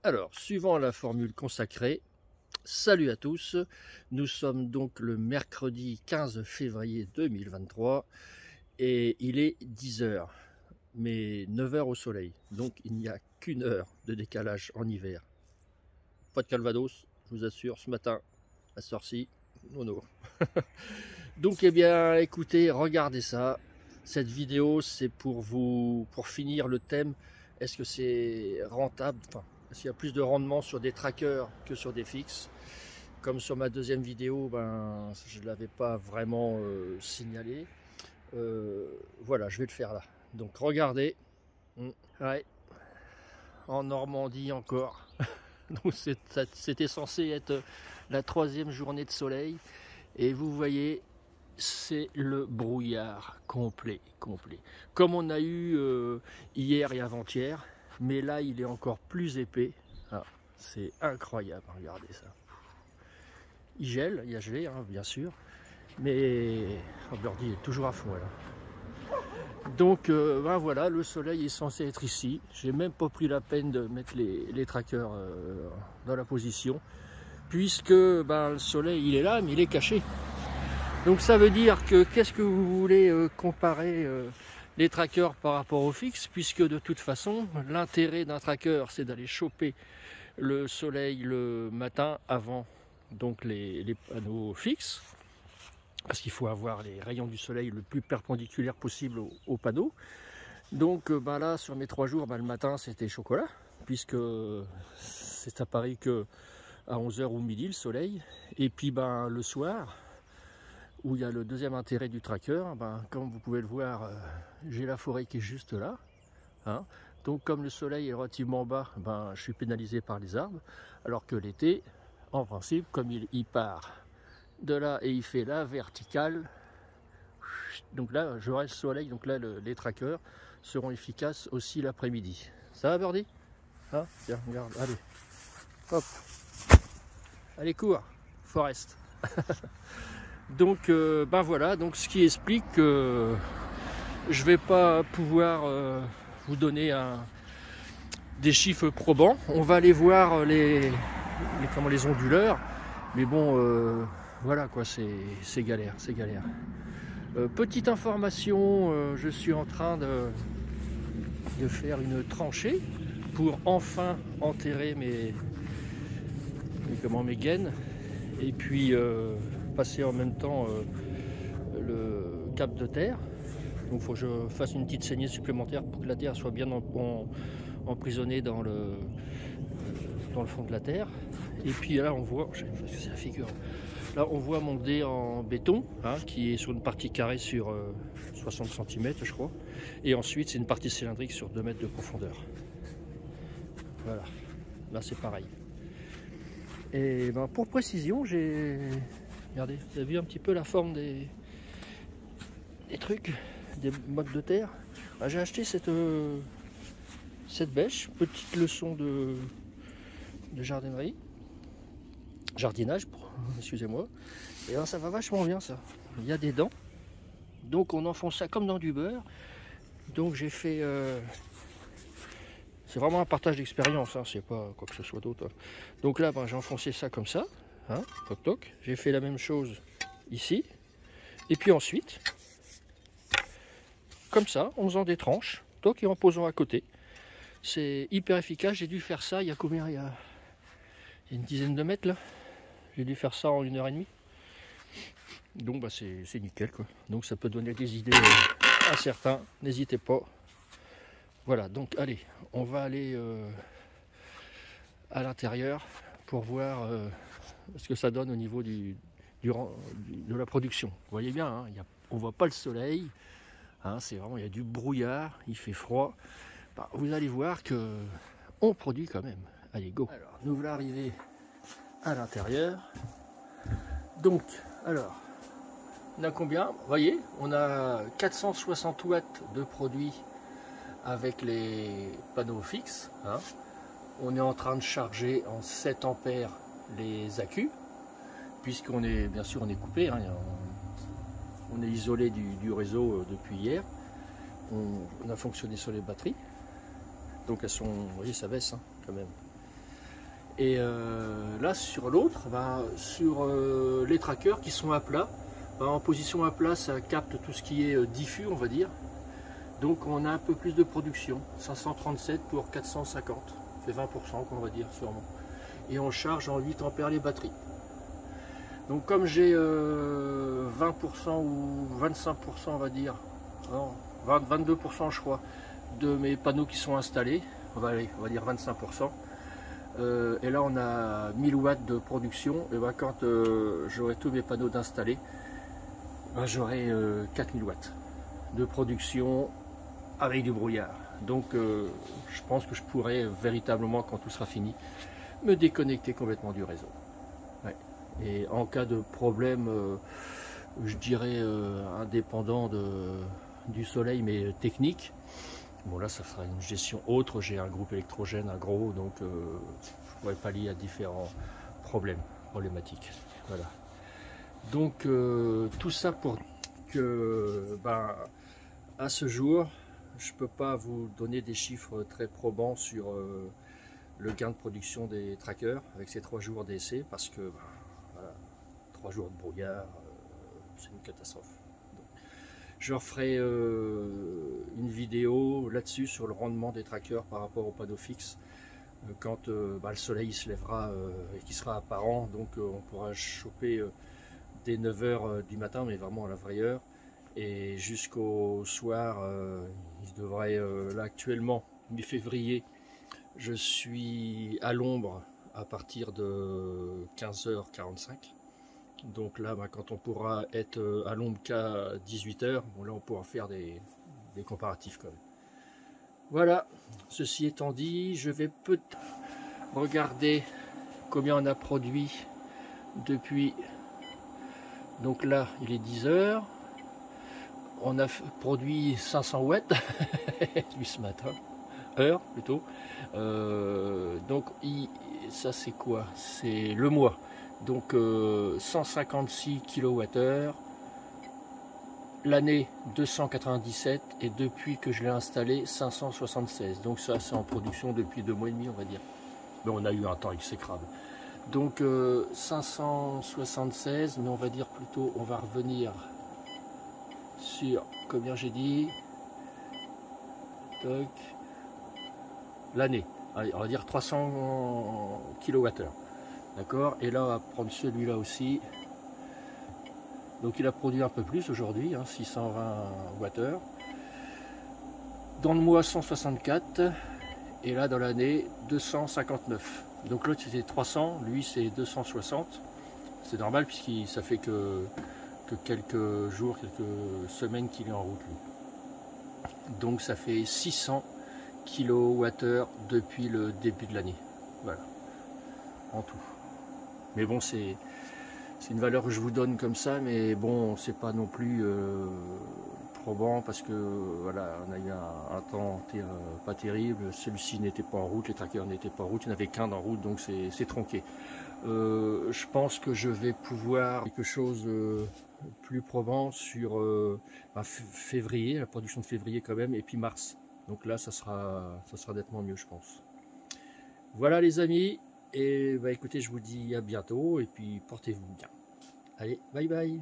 Alors, suivant la formule consacrée, salut à tous, nous sommes donc le mercredi 15 février 2023 et il est 10 h, mais 9 h au soleil, donc il n'y a qu'une heure de décalage en hiver. Pas de Calvados, je vous assure, ce matin, à Sorcy, non. Donc, eh bien, écoutez, regardez ça. Cette vidéo, c'est pour finir le thème. Est-ce que c'est rentable? Est-ce qu'il y a plus de rendement sur des trackers que sur des fixes? Comme sur ma deuxième vidéo, je ne l'avais pas vraiment signalé. Voilà, je vais le faire là. Donc, regardez. Ouais. En Normandie encore. Donc, c'était censé être la 3e journée de soleil. Et vous voyez, c'est le brouillard complet. Comme on a eu hier et avant-hier, mais là il est encore plus épais. Ah, c'est incroyable, regardez ça. Il gèle, il y a gelé, hein, bien sûr, mais Birdie est toujours à fond là. Donc voilà, le soleil est censé être ici. J'ai même pas pris la peine de mettre les trackers dans la position, puisque le soleil il est là, mais il est caché. Donc ça veut dire que qu'est-ce que vous voulez comparer les trackers par rapport aux fixes, puisque de toute façon l'intérêt d'un tracker c'est d'aller choper le soleil le matin avant donc les panneaux fixes, parce qu'il faut avoir les rayons du soleil le plus perpendiculaire possible au panneau. Donc là sur mes 3 jours, le matin c'était chocolat, puisque c'est apparu que à 11 h ou midi le soleil, et puis le soir où il y a le deuxième intérêt du tracker, comme vous pouvez le voir, j'ai la forêt qui est juste là, hein. Donc comme le soleil est relativement bas, je suis pénalisé par les arbres, alors que l'été, en principe, comme il part de là et il fait la verticale, donc là j'aurai le soleil, donc là les trackers seront efficaces aussi l'après-midi. Ça va Birdie? Hein, tiens, regarde, allez, hop, allez cours, Forest. Donc voilà, donc ce qui explique que je vais pas pouvoir vous donner des chiffres probants. On va aller voir les onduleurs, mais bon voilà quoi, c'est galère, petite information, je suis en train de faire une tranchée pour enfin enterrer mes gaines, et puis passer en même temps le cap de terre. Donc il faut que je fasse une petite saignée supplémentaire pour que la terre soit bien emprisonnée dans le fond de la terre. Et puis là on voit, je sais pas ce que c'est la figure, là on voit mon dé en béton, hein, qui est sur une partie carrée sur 60 cm je crois, et ensuite c'est une partie cylindrique sur 2 mètres de profondeur. Voilà, là c'est pareil. Et pour précision, regardez, vous avez vu un petit peu la forme des trucs, des mottes de terre. J'ai acheté cette bêche, petite leçon de jardinage, excusez-moi. Et là, ça va vachement bien ça. Il y a des dents, donc on enfonce ça comme dans du beurre. Donc j'ai fait... c'est vraiment un partage d'expérience, hein, c'est pas quoi que ce soit d'autre. Donc là, j'ai enfoncé ça comme ça, hein, toc toc. J'ai fait la même chose ici, et puis ensuite, comme ça, en faisant des tranches, toc, et en posant à côté. C'est hyper efficace. J'ai dû faire ça il y a combien? Il y a une dizaine de mètres là. J'ai dû faire ça en 1 h 30. Donc c'est nickel quoi. Donc ça peut donner des idées à certains. N'hésitez pas. Voilà, donc allez, on va aller à l'intérieur pour voir ce que ça donne au niveau de la production. Vous voyez bien, hein, on ne voit pas le soleil, hein, c'est vraiment, il y a du brouillard, il fait froid. Vous allez voir que on produit quand même. Allez, go. Alors, nous voilà arrivés à l'intérieur. Donc, alors, on a combien? Vous voyez, on a 460 watts de produit avec les panneaux fixes, hein. On est en train de charger en 7 ampères les accus, puisqu'on est, bien sûr, on est coupé, hein, on est isolé du réseau depuis hier. On a fonctionné sur les batteries, donc elles sont, vous voyez, ça baisse, hein, quand même. Et là sur l'autre, sur les trackers qui sont à plat, en position à plat, ça capte tout ce qui est diffus, on va dire. Donc on a un peu plus de production, 537 pour 450, ça fait 20% qu'on va dire sûrement. Et on charge en 8 ampères les batteries. Donc comme j'ai 20% ou 25% on va dire, non, 22% je crois, de mes panneaux qui sont installés, on va dire 25%. Et là on a 1000 watts de production, et quand j'aurai tous mes panneaux d'installés, j'aurai 4000 watts de production avec du brouillard. Donc je pense que je pourrai véritablement, quand tout sera fini, me déconnecter complètement du réseau. Ouais. Et en cas de problème, je dirais indépendant du soleil, mais technique, bon là ça sera une gestion autre, j'ai un groupe électrogène, un gros, donc je pourrais pallier à différents problématiques. Voilà. Donc tout ça pour que à ce jour, je ne peux pas vous donner des chiffres très probants sur le gain de production des trackers avec ces 3 jours d'essai, parce que voilà, 3 jours de brouillard, c'est une catastrophe. Donc, je referai une vidéo là-dessus sur le rendement des trackers par rapport au panneau fixe quand le soleil se lèvera et qui sera apparent, donc on pourra choper dès 9 h du matin, mais vraiment à la vraie heure, et jusqu'au soir. Il devrait, là actuellement, mi-février, je suis à l'ombre à partir de 15h45. Donc là, quand on pourra être à l'ombre qu'à 18 h, bon, là on pourra faire des comparatifs quand même. Voilà, ceci étant dit, je vais peut-être regarder combien on a produit depuis. Donc là, il est 10 h. On a produit 500 watts depuis ce matin, heure plutôt. Donc ça c'est quoi? C'est le mois. Donc 156 kWh. L'année 297, et depuis que je l'ai installé 576. Donc ça c'est en production depuis 2 mois et demi on va dire. Mais on a eu un temps exécrable. Donc 576, mais on va dire plutôt, on va revenir sur combien j'ai dit, l'année, on va dire 300 kWh, d'accord. Et là on va prendre celui-là aussi, donc il a produit un peu plus aujourd'hui, 620 Wh, dans le mois 164, et là dans l'année 259. Donc l'autre c'était 300, lui c'est 260, c'est normal puisque ça fait que quelques jours, quelques semaines qu'il est en route lui. Donc ça fait 600 kWh depuis le début de l'année, voilà, en tout. Mais bon, c'est une valeur que je vous donne comme ça, mais bon, c'est pas non plus probant, parce que voilà, on a eu un temps pas terrible, celui-ci n'était pas en route, les trackers n'étaient pas en route, il n'y en avait qu'un en route, donc c'est tronqué. Je pense que je vais pouvoir quelque chose plus probant sur février, la production de février quand même, et puis mars. Donc là, ça sera nettement mieux, je pense. Voilà les amis, et écoutez, je vous dis à bientôt, et puis portez-vous bien. Allez, bye bye.